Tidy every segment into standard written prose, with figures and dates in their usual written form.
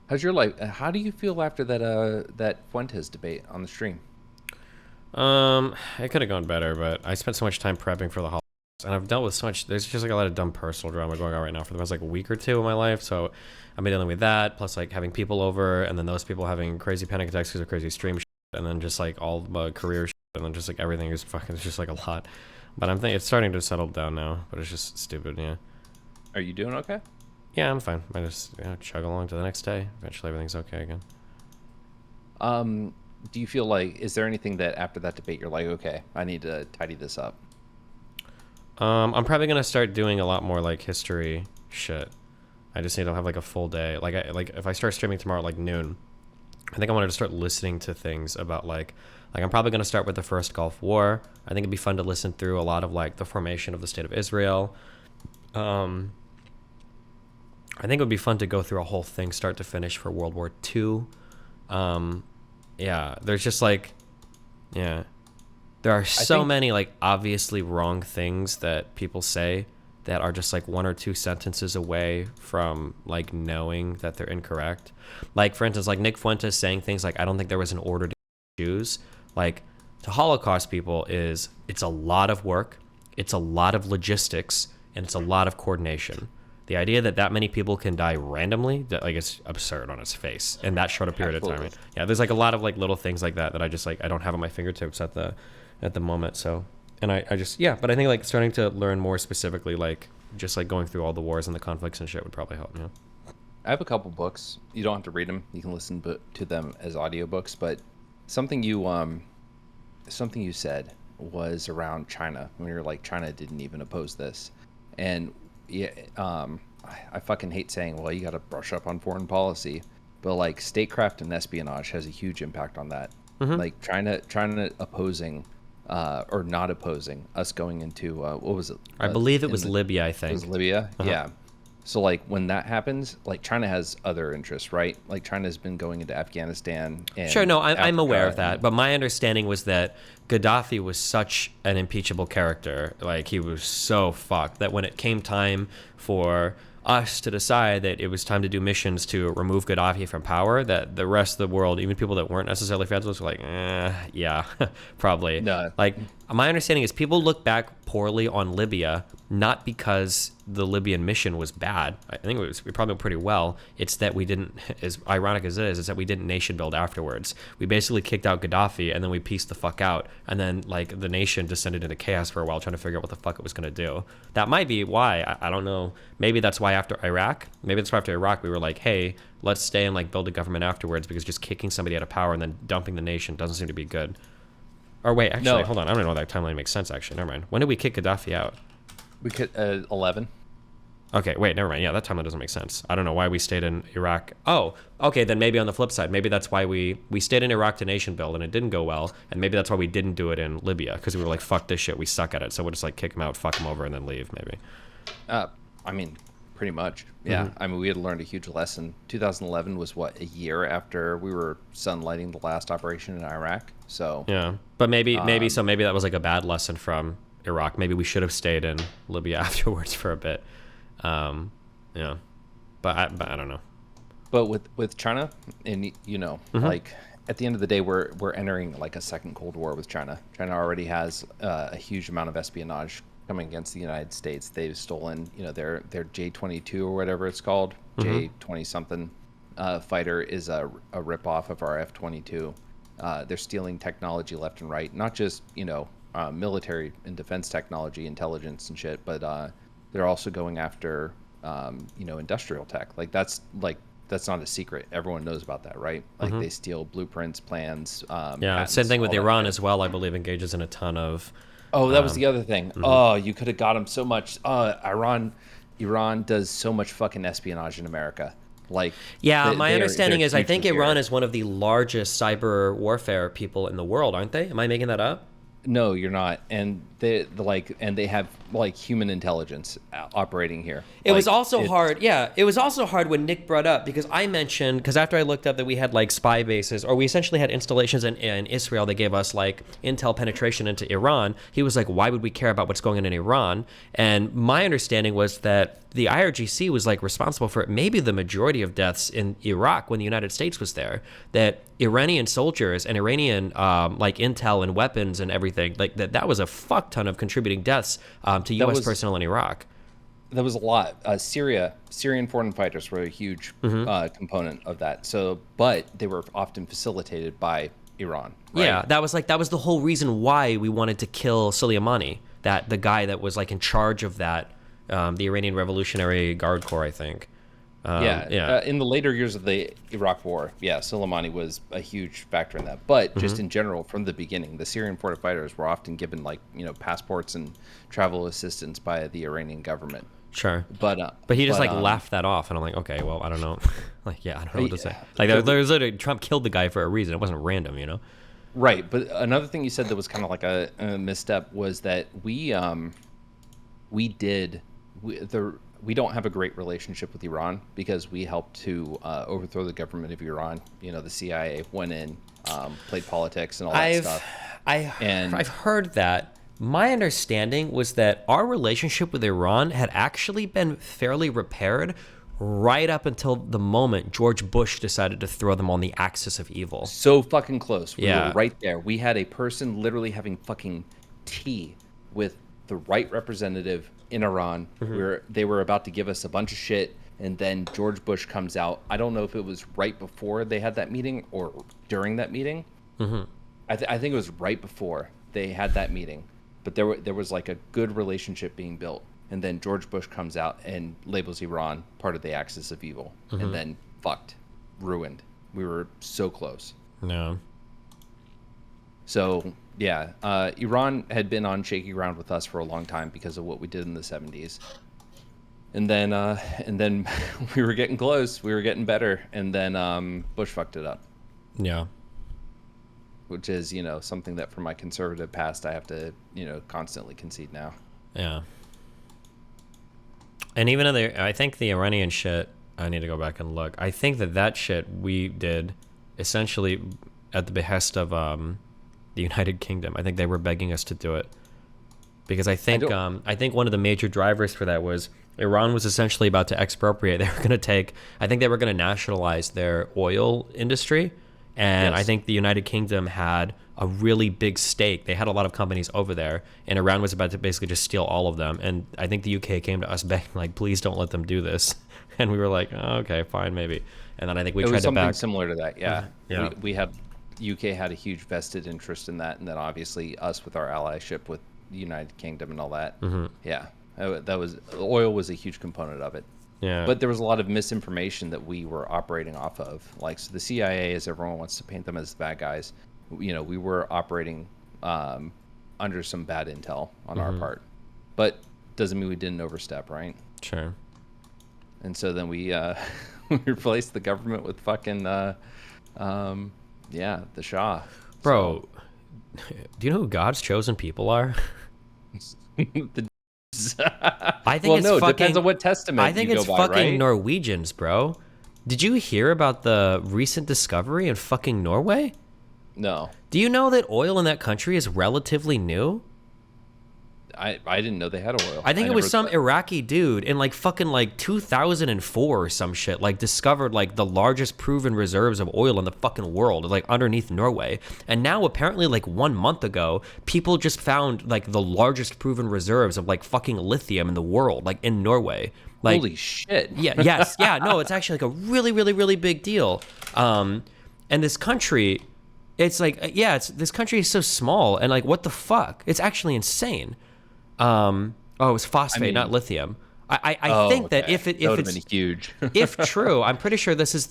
How's your life? How do you feel after that Fuentes debate on the stream? It could have gone better, but I spent so much time prepping for the holidays, and I've dealt with so much. There's just like a lot of dumb personal drama going on right now for the past like a week or two of my life. So I've been dealing with that, plus like having people over, and then those people having crazy panic attacks because of crazy stream shit, and then just like all the career shit, and then just like everything is fucking. It's just like a lot. But I'm thinking it's starting to settle down now, but it's just stupid. Yeah. Are you doing okay? Yeah, I'm fine. I just chug along to the next day. Eventually, everything's okay again. Um, do you feel like is there anything that after that debate you're like, okay, I need to tidy this up? I'm probably gonna start doing a lot more like history shit. I just need to have like a full day. Like if I start streaming tomorrow at like noon, I think I wanted to start listening to things about like I'm probably gonna start with the first Gulf War. I think it'd be fun to listen through a lot of like the formation of the state of Israel. Um, I think it would be fun to go through a whole thing, start to finish, for World War II. Um, yeah, there's just like, yeah, there are I so think many like obviously wrong things that people say that are just like one or two sentences away from like knowing that they're incorrect. Like for instance, like Nick Fuentes saying things like, "I don't think there was an order to Jews." Like to Holocaust people is it's a lot of work, it's a lot of logistics, and it's a lot of coordination. The idea that that many people can die randomly, that like it's absurd on its face in that short a period of time. absolutely. Right? Yeah, there's like a lot of like little things like that that I just like I don't have at my fingertips at the moment. So, and I just yeah, but I think like starting to learn more specifically, like just like going through all the wars and the conflicts and shit would probably help. Yeah. I have a couple books. You don't have to read them. You can listen to them as audiobooks. But something you something you said was around China when you're like China didn't even oppose this, and yeah, I fucking hate saying, well, you got to brush up on foreign policy, but like statecraft and espionage has a huge impact on that. Mm-hmm. Like China opposing, or not opposing us going into what was it? I believe it In was the Libya. I it was think. Libya, Uh huh. yeah. So like when that happens, like China has other interests, right? Like China's been going into Afghanistan Sure, and no, I'm aware Africa, of that, and but my understanding was that Gaddafi was such an impeachable character, like he was so fucked that when it came time for us to decide that it was time to do missions to remove Gaddafi from power, that the rest of the world, even people that weren't necessarily federalists, were like, yeah, probably. no, Like my understanding is people look back poorly on Libya not because the Libyan mission was bad. I think we probably went pretty well. It's that we didn't, as ironic as it is that we didn't nation build afterwards. We basically kicked out Gaddafi and then we pieced the fuck out. And then like the nation descended into chaos for a while trying to figure out what the fuck it was going to do. That might be why. I don't know. Maybe that's why after Iraq, maybe that's why after Iraq we were like, hey, let's stay and like build a government afterwards because just kicking somebody out of power and then dumping the nation doesn't seem to be good. Or wait, actually, no, hold on. I don't know if that timeline makes sense, actually. Never mind. When did we kick Gaddafi out? we could 11. Okay, wait, never mind. Yeah, that timeline doesn't make sense. I don't know why we stayed in Iraq. Oh, okay, then maybe on the flip side, maybe that's why we stayed in Iraq to nation build and it didn't go well, and maybe that's why we didn't do it in Libya, because we were like, fuck this shit, we suck at it, so we'll just like kick him out, fuck him over, and then leave, maybe. Uh, I mean, pretty much. Yeah. I mean, we had learned a huge lesson. 2011 was what, a year after we were sunlighting the last operation in Iraq. So, Yeah, but maybe um, so maybe that was like a bad lesson from Iraq. Maybe we should have stayed in Libya afterwards for a bit. Um, yeah, but I don't know. but with China, and Hmm. like at the end of the day, we're entering like a second Cold War with China. China already has a huge amount of espionage coming against the United States. They've stolen, their J-22 or whatever it's called, Hmm. J-20 something fighter is a ripoff of our F-22. They're stealing technology left and right, not just military and defense technology, intelligence and shit, but they're also going after industrial tech. That's not a secret. Everyone knows about that, right? Like Hmm. they steal blueprints, plans, Yeah, same patents, thing with all that Iran shit. as well. I believe engages in a ton of. Oh, that was Um, the other thing. mhm. Oh, you could have got him so much. Iran does so much fucking espionage in America. Like Yeah, they, my they're understanding is I think hugely Iran scared. is one of the largest cyber warfare people in the world, aren't they? Am I making that up? No, you're not. And they have like human intelligence operating here. It was Like also it's hard. Yeah, it was also hard when Nick brought up because I mentioned because after I looked up that we had like spy bases or we essentially had installations in Israel that gave us like intel penetration into Iran. He was like, "Why would we care about what's going on in Iran?" And my understanding was that the IRGC was like responsible for maybe the majority of deaths in Iraq when the United States was there. That Iranian soldiers and Iranian like intel and weapons and everything, like that was a fuck ton of contributing deaths to U.S. personnel in Iraq. There was a lot. Syrian foreign fighters were a huge component of that. So, but they were often facilitated by Iran. Right? Yeah, that was the whole reason why we wanted to kill Soleimani, that the guy that was like in charge of that, the Iranian Revolutionary Guard Corps, I think. In the later years of the Iraq War, Soleimani was a huge factor in that. But just in general, from the beginning, the Syrian foreign fighters were often given passports and travel assistance by the Iranian government. Sure, but he just laughed that off, and I'm like, okay, well, I don't know, I don't know what to say. Like, there's literally, Trump killed the guy for a reason. It wasn't random, Right, but another thing you said that was kind of like a misstep was that we don't have a great relationship with Iran because we helped to overthrow the government of Iran. The CIA went in, played politics and all that stuff. I've heard that. My understanding was that our relationship with Iran had actually been fairly repaired right up until the moment George Bush decided to throw them on the axis of evil. So fucking close. We were right there. We had a person literally having fucking tea with the right representative in Iran, where they were about to give us a bunch of shit, and then George Bush comes out. I don't know if it was right before they had that meeting or during that meeting. I think it was right before they had that meeting. But there was like a good relationship being built, and then George Bush comes out and labels Iran part of the axis of evil, and then ruined. We were so close. No. So Iran had been on shaky ground with us for a long time because of what we did in the 70s, and then we were getting close. We were getting better, and then Bush fucked it up. Yeah. Which is, something that from my conservative past I have to, constantly concede now. Yeah. And even I think the Iranian shit, I need to go back and look. I think that shit we did essentially at the behest of the United Kingdom. I think they were begging us to do it. Because I think one of the major drivers for that was Iran was essentially about to expropriate. They were going to I think they were going to nationalize their oil industry. And I think the United Kingdom had a really big stake. They had a lot of companies over there, and Iran was about to basically just steal all of them. And I think the UK came to us begging, like, please don't let them do this. And we were like, oh, okay, fine, maybe. And then I think we tried to back. Something similar to that, yeah. Yeah. We had, UK had a huge vested interest in that, and then obviously us with our allyship with the United Kingdom and all that. Yeah, oil was a huge component of it. Yeah. But there was a lot of misinformation that we were operating off of. Like, so the CIA, as everyone wants to paint them as the bad guys, we were operating under some bad intel on our part. But doesn't mean we didn't overstep, right? Sure. And so then we we replaced the government with fucking the Shah. Bro, do you know who God's chosen people are? I think depends on what testament I think you it's go by, fucking right? Norwegians, bro. Did you hear about the recent discovery in fucking Norway? No. Do you know that oil in that country is relatively new? I didn't know they had oil. I think it was some Iraqi dude in like fucking like 2004 or some shit, like discovered like the largest proven reserves of oil in the fucking world, like underneath Norway. And now apparently like 1 month ago, people just found like the largest proven reserves of like fucking lithium in the world, like in Norway. Like, holy shit. No, it's actually like a really, really, really big deal. And this country, it's like, this country is so small and like, what the fuck? It's actually insane. It was phosphate, not lithium. I think that if that would have been huge. if true, I'm pretty sure this is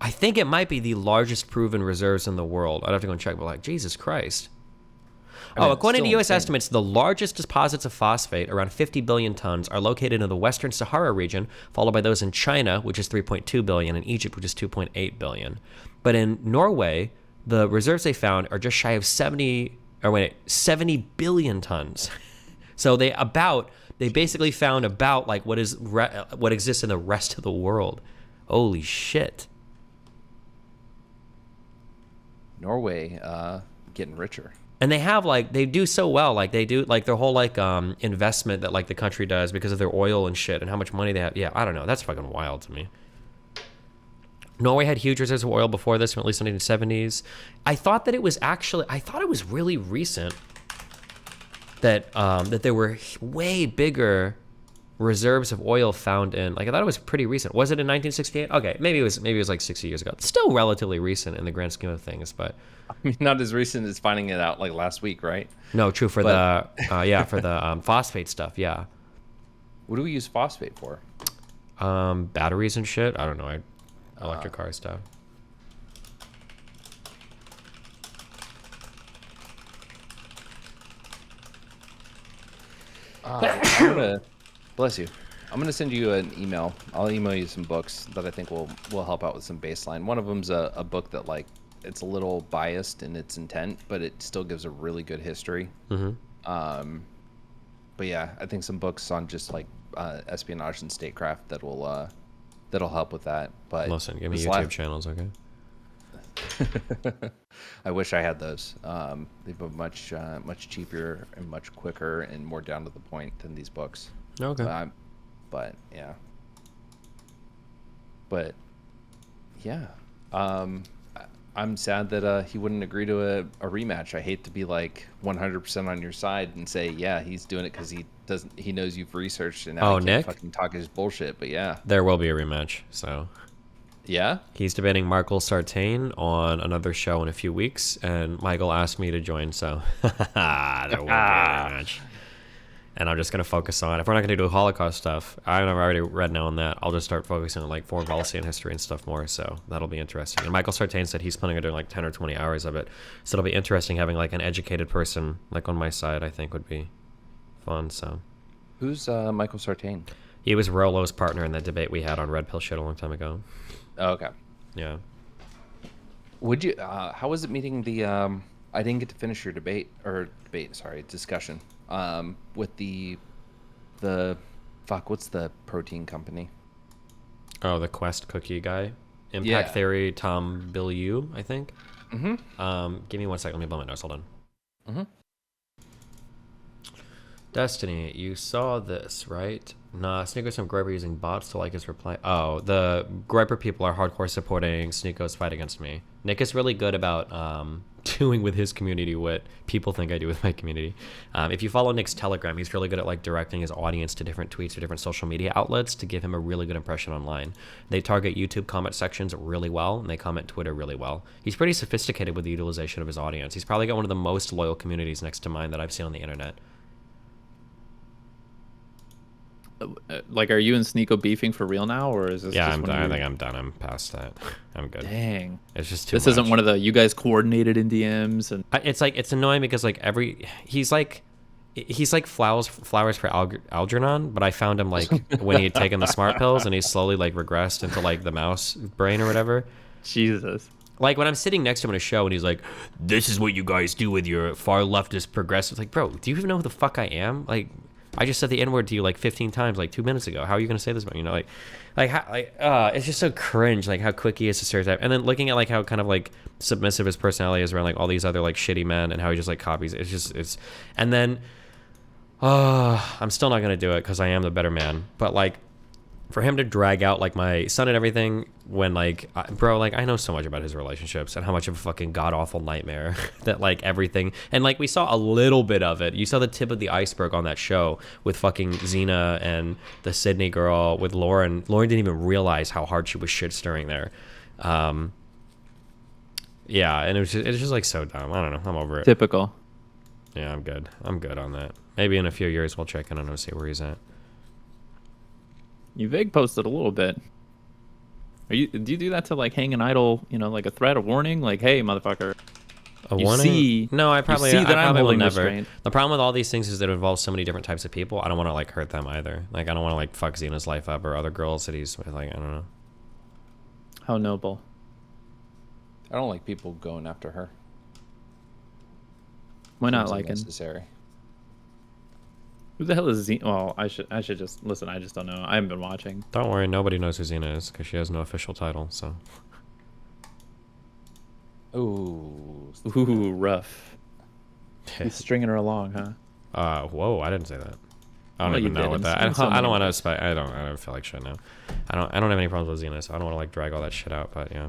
I think it might be the largest proven reserves in the world. I'd have to go and check, but like, Jesus Christ. According to U.S. estimates, the largest deposits of phosphate, around 50 billion tons, are located in the Western Sahara region, followed by those in China, which is 3.2 billion, and Egypt, which is 2.8 billion. But in Norway, the reserves they found are just shy of 70 billion tons. So they basically found about like what exists in the rest of the world. Holy shit. Norway getting richer. And they have like they do so well, like they do like their whole like investment that like the country does because of their oil and shit and how much money they have. Yeah, I don't know. That's fucking wild to me. Norway had huge reserves of oil before this, from at least the 1970s. I thought it was really recent that that there were way bigger reserves of oil found in, like I thought it was pretty recent. Was it in 1968? Okay, maybe it was like 60 years ago. It's still relatively recent in the grand scheme of things, but I mean, not as recent as finding it out like last week, right? no, true for But the phosphate stuff. Yeah, what do we use phosphate for? batteries and shit. I don't know. Electric car stuff. I'm gonna bless you. I'm gonna send you an email. I'll email you some books that I think will help out with some baseline. One of them's a book that like it's a little biased in its intent, but it still gives a really good history. But yeah, I think some books on just like espionage and statecraft that'll help with that. But Listen, give me this YouTube channels, okay? I wish I had those. They've been much cheaper and much quicker and more down to the point than these books. Okay. But yeah. But yeah. I'm sad that he wouldn't agree to a rematch. I hate to be like 100% on your side and say, yeah, he's doing it because he knows you've researched and now he can't Nick? fucking talk his bullshit. But yeah. There will be a rematch, so. Yeah? He's debating Michael Sartain on another show in a few weeks, and Michael asked me to join, so there will be a rematch. And I'm just going to focus on, if we're not going to do Holocaust stuff, I've already read now on that, I'll just start focusing on like foreign policy and history and stuff more, so that'll be interesting. And Michael Sartain said he's planning on doing like 10 or 20 hours of it, so it'll be interesting having like an educated person like on my side, I think would be fun, so. Who's Michael Sartain? He was Rolo's partner in that debate we had on Red Pill Shit a long time ago. Oh, okay. Yeah. Would you? How was it meeting the? I didn't get to finish your discussion. With the, fuck, what's the protein company? Oh, the Quest cookie guy, Impact Yeah. Theory, Tom Bilyeu, I think. Give me 1 second. Let me blow my nose. Hold on. Destiny, you saw this, right? Nah, Sneako's from Groiper using bots to like his reply. Oh, the Groiper people are hardcore supporting Sneako's fight against me. Nick is really good about doing with his community what people think I do with my community. If you follow Nick's Telegram, he's really good at like directing his audience to different tweets or different social media outlets to give him a really good impression online. They target YouTube comment sections really well, and they comment Twitter really well. He's pretty sophisticated with the utilization of his audience. He's probably got one of the most loyal communities next to mine that I've seen on the internet. Like, are you and Sneako beefing for real now, or is this? Yeah, just I'm one done. of I your- think I'm done. I'm past that. I'm good. Dang, It's just too this much. isn't one of the you guys coordinated in DMs and. It's like it's annoying because like he's like flowers for Algernon, but I found him like when he had taken the smart pills and he slowly like regressed into like the mouse brain or whatever. Jesus. Like when I'm sitting next to him in a show and he's like, "This is what you guys do with your far leftist progressive." Like, bro, do you even know who the fuck I am? Like, I just said the N word to you like 15 times like 2 minutes ago. How are you gonna say this about me? You know, it's just so cringe. Like how quick he is to stereotype, and then looking at like how kind of like submissive his personality is around like all these other like shitty men, and how he just like copies. And then, I'm still not gonna do it because I am the better man. But like, for him to drag out like my son and everything when like bro, like I know so much about his relationships and how much of a fucking god-awful nightmare that like everything, and like we saw a little bit of it. You saw the tip of the iceberg on that show with fucking Xena and the Sydney girl with Lauren. Lauren didn't even realize how hard she was shit stirring there. Yeah, and it's just like so dumb. I don't know, I'm over it. Typical. Yeah, I'm good on that. Maybe in a few years we'll check in on him, see where he's at. You vague posted a little bit. Do you do that to like hang an idol, like a threat, a warning, like, hey, motherfucker? A You warning? see- No, I you probably see that I'm will holding never. restraint. The problem with all these things is that it involves so many different types of people. I don't want to like hurt them either. Like I don't want to like fuck Xena's life up or other girls that he's with. Like I don't know. How noble. I don't like people going after her. Why not Seems like him? unnecessary. Who the hell is Xena? Well, I should just listen. I just don't know. I haven't been watching. Don't worry, nobody knows who Xena is because she has no official title. So Ooh. Ooh, rough. He's stringing her along, huh? Whoa, I didn't say that. I don't Well, you even know did what in that. so I don't many want words. to. I don't feel like shit now. I don't have any problems with Xena, so I don't want to like drag all that shit out. But yeah.